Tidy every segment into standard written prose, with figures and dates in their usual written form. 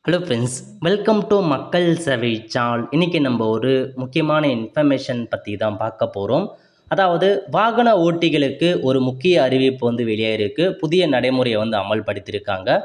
Hello friends, welcome to மக்கள் சேவை channel. இன்றைக்கி நம்ம ஒரு முக்கியமான இன்ஃபர்மேஷன் பற்றி தான் பார்க்க போகிறோம். அதாவது வாகன ஓட்டிகளுக்கு ஒரு முக்கிய அறிவிப்பு வெளியாயிருக்கு. புதிய நடைமுறையை அமல்படுத்தியிருக்காங்க.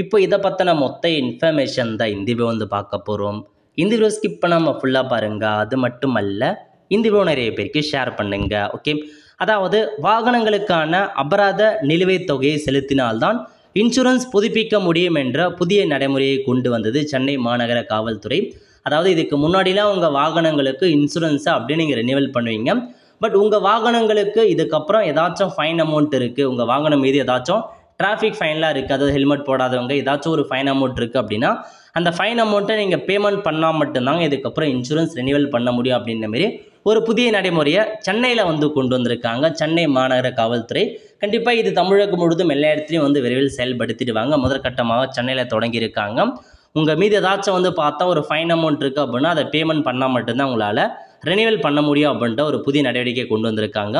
இப்போ இதை பற்றின மொத்த இன்ஃபர்மேஷன் தான் இந்த வீடியோ பார்க்க போகிறோம். இந்த வீடியோ ஸ்கிப் பண்ணாமல் ஃபுல்லாக பாருங்கள். அது மட்டும் அல்ல, இந்த வீடியோ நிறைய பேருக்கு ஷேர் பண்ணுங்க. ஓகே, அதாவது வாகனங்களுக்கான அபராத நிலுவைத் தொகையை செலுத்தினால்தான் இன்சூரன்ஸ் புதுப்பிக்க முடியும் என்ற புதிய நடைமுறையை கொண்டு வந்தது சென்னை மாநகர காவல்துறை. அதாவது இதுக்கு முன்னாடிலாம் உங்கள் வாகனங்களுக்கு இன்சூரன்ஸை அப்படியே நீங்கள் ரெனிவல் பண்ணுவீங்க. பட் உங்கள் வாகனங்களுக்கு இதுக்கப்புறம் ஏதாச்சும் ஃபைன் அமௌண்ட் இருக்குது, உங்கள் வாகனம் மீது ஏதாச்சும் டிராஃபிக் ஃபைன்லாம் இருக்குது, அதாவது ஹெல்மெட் போடாதவங்க ஏதாச்சும் ஒரு ஃபைன் அமௌண்ட் இருக்குது அப்படின்னா அந்த ஃபைன் அமௌண்ட்டை நீங்கள் பேமெண்ட் பண்ணால் மட்டும்தாங்க இதுக்கப்புறம் இன்சூரன்ஸ் ரெனிவல் பண்ண முடியும் அப்படின்ற மாரி ஒரு புதிய நடைமுறையை சென்னையில் கொண்டு வந்திருக்காங்க சென்னை மாநகர காவல்துறை. கண்டிப்பாக இது தமிழகம் முழுவதும் எல்லா இடத்துலையும் விரைவில் செயல்படுத்திடுவாங்க. முதற்கட்டமாக சென்னையில் தொடங்கியிருக்காங்க. உங்கள் மீது ஏதாச்சும் பார்த்தா ஒரு ஃபைன் அமௌண்ட் இருக்குது அப்படின்னா அதை பேமெண்ட் பண்ணால் மட்டும்தான் உங்களால் ரெனிவல் பண்ண முடியும் அப்படின்ற ஒரு புதிய நடவடிக்கை கொண்டு வந்திருக்காங்க.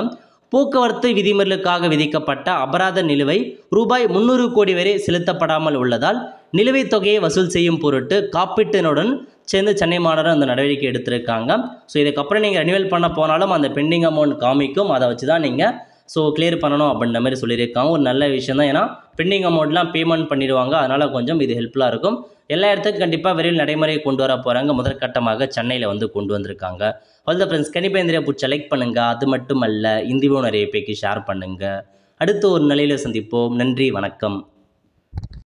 போக்குவரத்து விதிமீறலுக்காக விதிக்கப்பட்ட அபராத நிலுவை ரூபாய் 300 கோடி வரை செலுத்தப்படாமல் உள்ளதால் நிலுவைத் தொகையை வசூல் செய்யும் பொருட்டு காப்பீட்டினுடன் சேர்ந்து சென்னை மாநகரம் அந்த நடவடிக்கை எடுத்திருக்காங்க. ஸோ இதுக்கப்புறம் நீங்கள் ரெனிவல் பண்ண போனாலும் அந்த பெண்டிங் அமௌண்ட் காமிக்கும், அதை வச்சு தான் நீங்கள் கிளியர் பண்ணணும் அப்படின்ற மாதிரி சொல்லியிருக்காங்க. ஒரு நல்ல விஷயம் தான். ஏன்னா பெண்டிங் அமௌண்ட்லாம் பேமெண்ட் பண்ணிடுவாங்க. அதனால் கொஞ்சம் இது ஹெல்ப்ஃபுல்லாக இருக்கும். எல்லா இடத்துக்கும் கண்டிப்பாக விரைவில் நடைமுறையை கொண்டு வர போகிறாங்க. முதற்கட்டமாக சென்னையில் கொண்டு வந்திருக்காங்க. ஆல் த ஃப்ரெண்ட்ஸ், கண்டிப்பாக இந்த பிடிச்ச லைக் பண்ணுங்கள். அது மட்டும் அல்ல, இந்த வீடியோ நிறைய பேருக்கு ஷேர் பண்ணுங்கள். அடுத்து ஒரு நிலையில் சந்திப்போம். நன்றி, வணக்கம்.